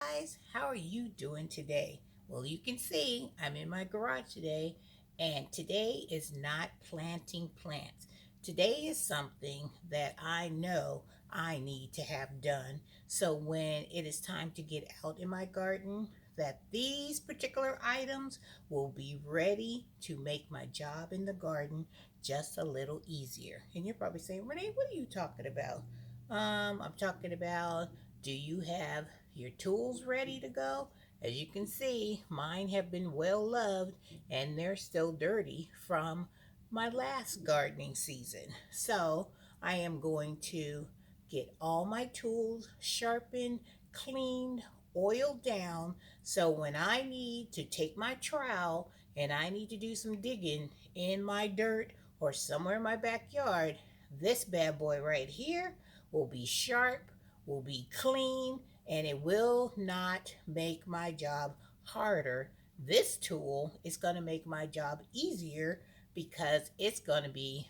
Guys, how are you doing today? Well, you can see I'm in my garage today, and today is not planting plants. Today is something that I know I need to have done. So when it is time to get out in my garden, that these particular items will be ready to make my job in the garden just a little easier. And you're probably saying, Renee, what are you talking about? I'm talking about, do you have your tools ready to go? As you can see, mine have been well loved and they're still dirty from my last gardening season. So I am going to get all my tools sharpened, cleaned, oiled down. So when I need to take my trowel and I need to do some digging in my dirt or somewhere in my backyard, this bad boy right here will be sharp, will be clean, and it will not make my job harder. This tool is going to make my job easier because it's going to be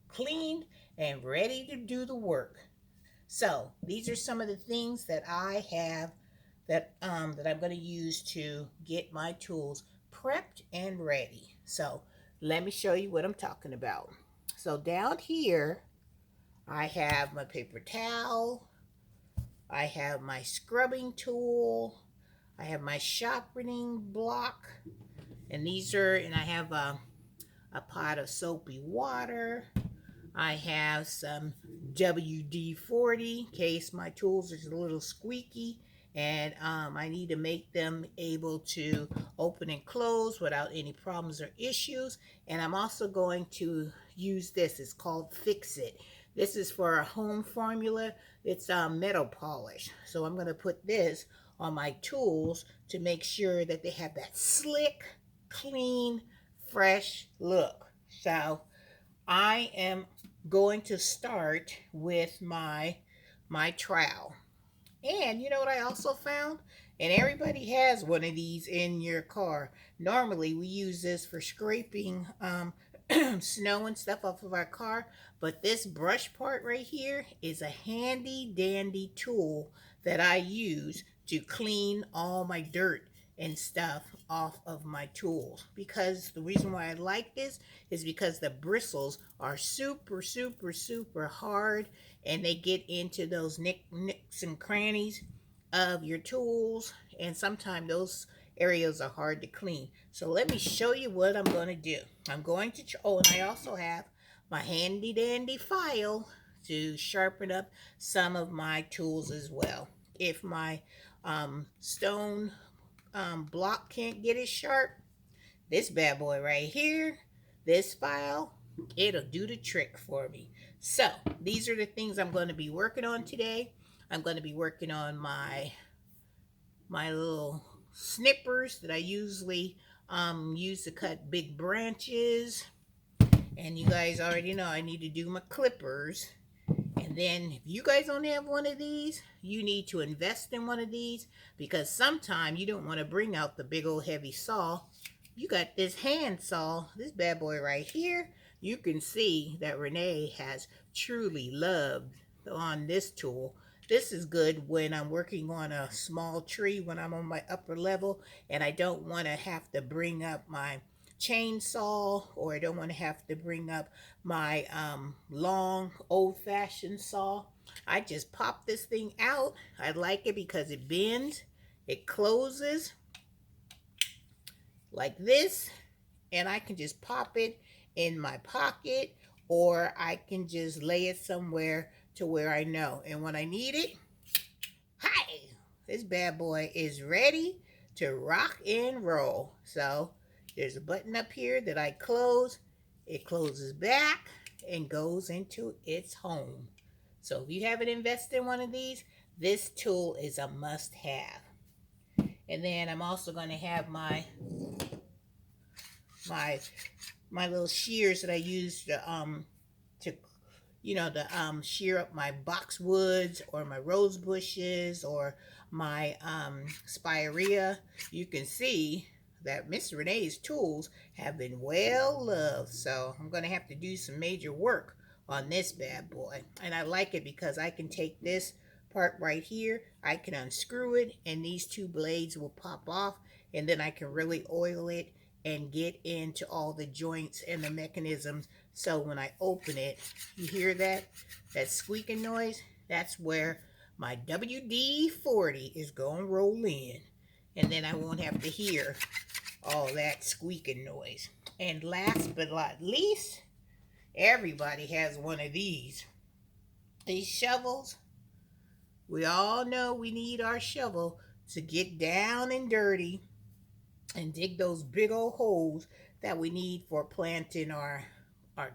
cleaned and ready to do the work. So these are some of the things that I have that I'm going to use to get my tools prepped and ready. So let me show you what I'm talking about. So down here I have my paper towel, I have my scrubbing tool, I have my sharpening block, and I have a pot of soapy water. I have some WD-40 in case my tools are a little squeaky and I need to make them able to open and close without any problems or issues. And I'm also going to use this. It's called Fix It. This is for a home formula. It's metal polish. So I'm going to put this on my tools to make sure that they have that slick, clean, fresh look. So I am going to start with my trowel. And you know what I also found? And everybody has one of these in your car. Normally we use this for scraping snow and stuff off of our car, but this brush part right here is a handy dandy tool that I use to clean all my dirt and stuff off of my tools. Because the reason why I like this is because the bristles are super hard and they get into those nicks and crannies of your tools, and sometimes those areas are hard to clean. So let me show you what I'm going to do. I'm going to, oh, and I also have my handy dandy file to sharpen up some of my tools as well. If my stone block can't get it sharp, this bad boy right here, this file, it'll do the trick for me. So these are the things I'm going to be working on today. I'm going to be working on my little snippers that I usually use to cut big branches. And you guys already know I need to do my clippers. And then if you guys don't have one of these, you need to invest in one of these because sometimes you don't want to bring out the big old heavy saw. You got this hand saw, this bad boy right here. You can see that Renee has truly loved on this tool. This is good when I'm working on a small tree, when I'm on my upper level and I don't want to have to bring up my chainsaw, or I don't want to have to bring up my long old-fashioned saw. I just pop this thing out. I like it because it bends, it closes like this, and I can just pop it in my pocket, or I can just lay it somewhere to where I know. And when I need it, hi, this bad boy is ready to rock and roll. So there's a button up here that I close. It closes back and goes into its home. So if you haven't invested in one of these, this tool is a must-have. And then I'm also going to have my my little shears that I use to shear up my boxwoods or my rose bushes or my spirea. You can see that Miss Renee's tools have been well loved. So I'm going to have to do some major work on this bad boy. And I like it because I can take this part right here, I can unscrew it and these two blades will pop off, and then I can really oil it and get into all the joints and the mechanisms. So when I open it, you hear that? That squeaking noise? That's where my WD-40 is going to roll in. And then I won't have to hear all that squeaking noise. And last but not least, everybody has one of these. These shovels, we all know we need our shovel to get down and dirty and dig those big old holes that we need for planting our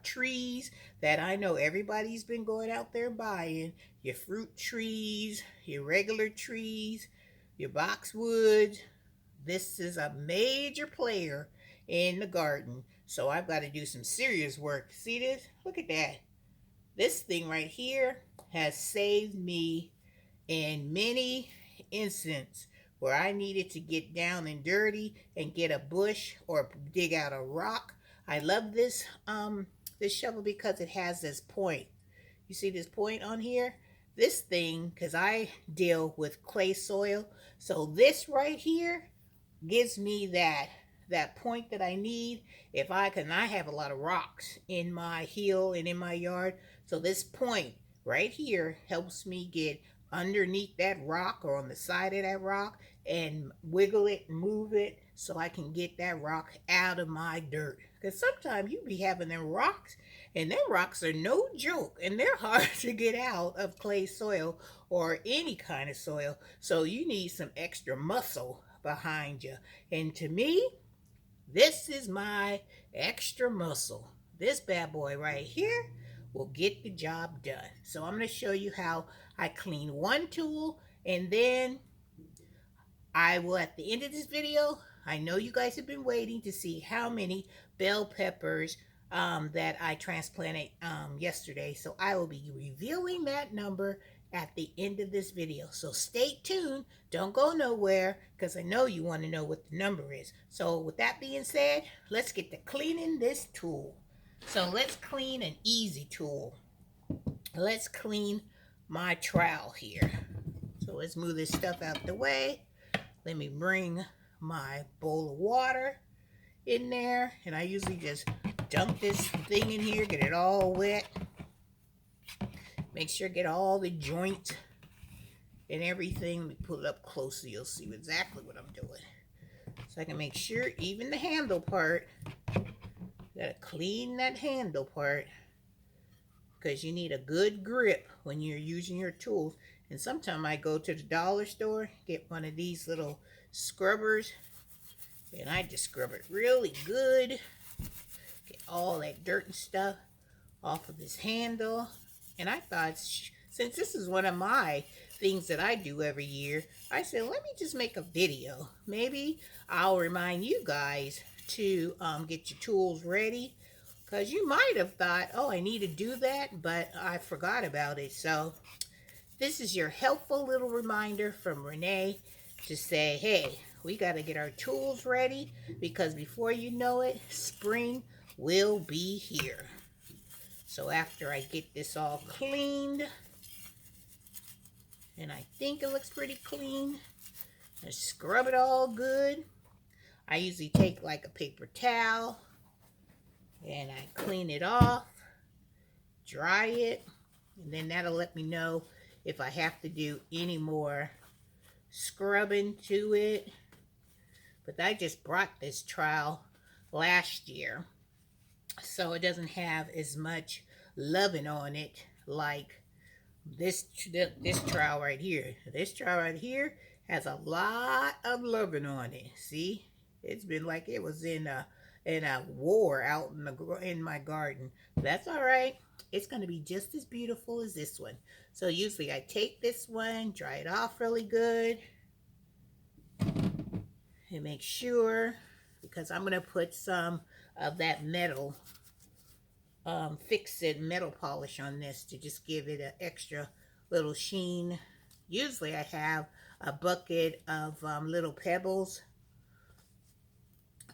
trees that I know everybody's been going out there buying. Your fruit trees, your regular trees, your boxwoods. This is a major player in the garden. So I've got to do some serious work. See this? Look at that. This thing right here has saved me in many instances where I needed to get down and dirty and get a bush or dig out a rock. I love this this shovel because it has this point. You see this point on here? This thing, because I deal with clay soil, so this right here gives me that point that I need. If I can, I have a lot of rocks in my hill and in my yard, so this point right here helps me get underneath that rock or on the side of that rock and wiggle it, move it, so I can get that rock out of my dirt. Because sometimes you be having them rocks, and them rocks are no joke, and they're hard to get out of clay soil or any kind of soil. So you need some extra muscle behind you. And to me, this is my extra muscle. This bad boy right here will get the job done. So I'm going to show you how I clean one tool, and then I will, at the end of this video, I know you guys have been waiting to see how many bell peppers that I transplanted yesterday. So I will be revealing that number at the end of this video. So stay tuned. Don't go nowhere, because I know you want to know what the number is. So with that being said, let's get to cleaning this tool. So let's clean an easy tool. Let's clean my trowel here. So let's move this stuff out the way. Let me bring my bowl of water in there, and I usually just dump this thing in here, get it all wet. Make sure get all the joints and everything. Let me pull it up close so you'll see exactly what I'm doing. So I can make sure even the handle part, gotta clean that handle part, because you need a good grip when you're using your tools. And sometimes I go to the dollar store, get one of these little scrubbers, and I just scrub it really good. Get all that dirt and stuff off of this handle. And I thought, since this is one of my things that I do every year, I said, let me just make a video. Maybe I'll remind you guys to get your tools ready, because you might have thought, oh, I need to do that, but I forgot about it. So this is your helpful little reminder from Renee to say, hey, we got to get our tools ready, because before you know it, spring will be here. So after I get this all cleaned, and I think it looks pretty clean, I scrub it all good. I usually take like a paper towel and I clean it off, dry it, and then that'll let me know if I have to do any more scrubbing to it. But I just brought this trowel last year, so it doesn't have as much loving on it like this trowel right here. This trowel right here has a lot of loving on it. See, it's been like it was in a war out in my garden. That's all right. It's going to be just as beautiful as this one. So usually I take this one, dry it off really good, and make sure, because I'm going to put some of that metal fix-it metal polish on this to just give it an extra little sheen. Usually I have a bucket of little pebbles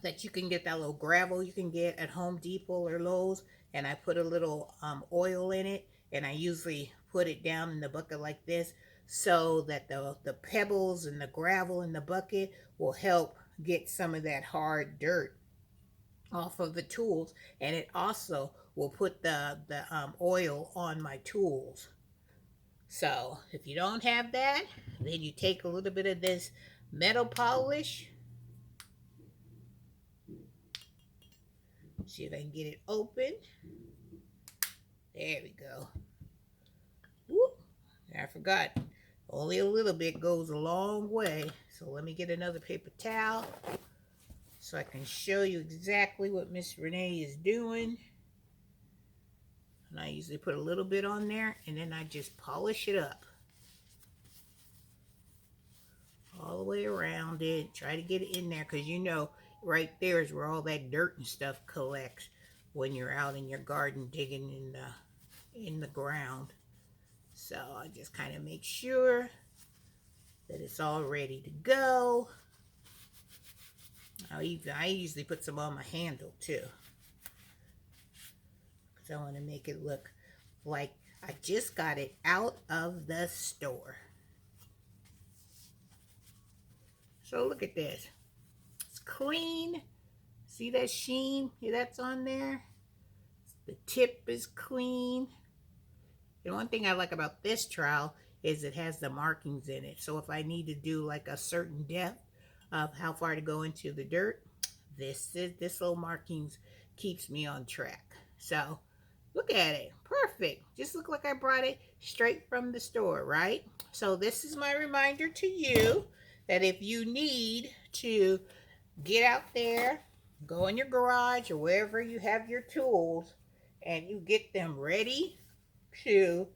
that you can get, that little gravel you can get at Home Depot or Lowe's, and I put a little oil in it, and I usually put it down in the bucket like this, so that the pebbles and the gravel in the bucket will help get some of that hard dirt off of the tools, and it also will put the oil on my tools. So if you don't have that, then you take a little bit of this metal polish. See if I can get it open. There we go. Whoop. I forgot. Only a little bit goes a long way. So let me get another paper towel so I can show you exactly what Miss Renee is doing. And I usually put a little bit on there and then I just polish it up. All the way around it. Try to get it in there because you know right there is where all that dirt and stuff collects when you're out in your garden digging in the ground. So I just kind of make sure that it's all ready to go. I usually put some on my handle too, because I want to make it look like I just got it out of the store. So look at this. It's clean. See that sheen that's on there? The tip is clean. And one thing I like about this trowel is it has the markings in it. So if I need to do like a certain depth of how far to go into the dirt, this little markings keeps me on track. So look at it. Perfect. Just look like I brought it straight from the store, right? So this is my reminder to you that if you need to get out there, go in your garage or wherever you have your tools, and you get them ready to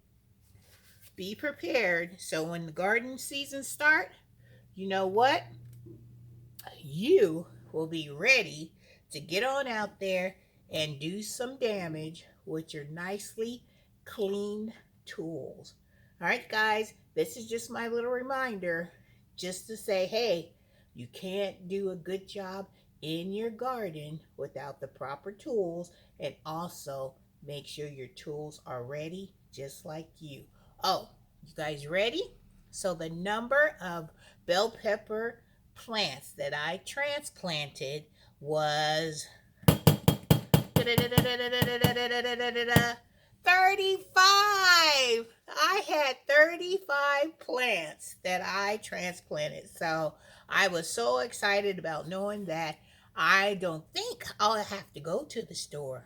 be prepared. So when the garden season starts, you know what? You will be ready to get on out there and do some damage with your nicely cleaned tools. All right, guys, this is just my little reminder just to say, hey, you can't do a good job in your garden without the proper tools, and also make sure your tools are ready just like you. Oh, you guys ready? So the number of bell pepper plants that I transplanted was 35. I had 35 plants that I transplanted. So I was so excited about knowing that I don't think I'll have to go to the store.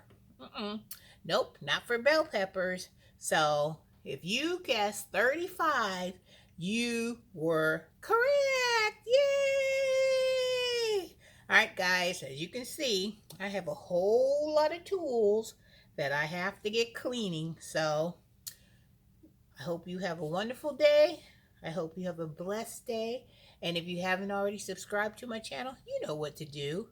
Nope, not for bell peppers. So if you guessed 35, you were correct. Yay! All right, guys, as you can see, I have a whole lot of tools that I have to get cleaning. So I hope you have a wonderful day. I hope you have a blessed day. And if you haven't already subscribed to my channel, you know what to do.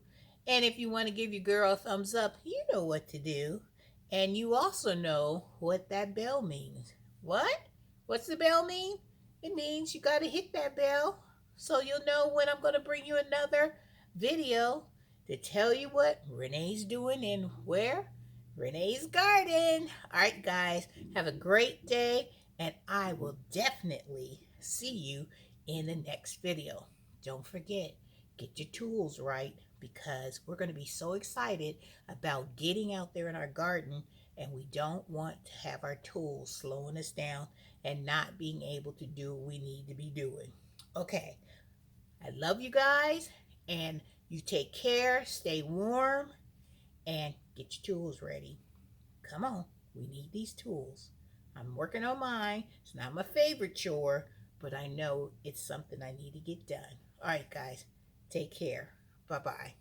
And if you want to give your girl a thumbs up, you know what to do. And you also know what that bell means. What? What's the bell mean? It means you got to hit that bell so you'll know when I'm going to bring you another video to tell you what Renee's doing and where? Renee's garden. All right, guys, have a great day, and I will definitely see you in the next video. Don't forget, get your tools right, because we're going to be so excited about getting out there in our garden, and we don't want to have our tools slowing us down and not being able to do what we need to be doing. Okay, I love you guys, and you take care, stay warm, and get your tools ready. Come on, we need these tools. I'm working on mine. It's not my favorite chore, but I know it's something I need to get done. All right, guys, take care. Bye-bye.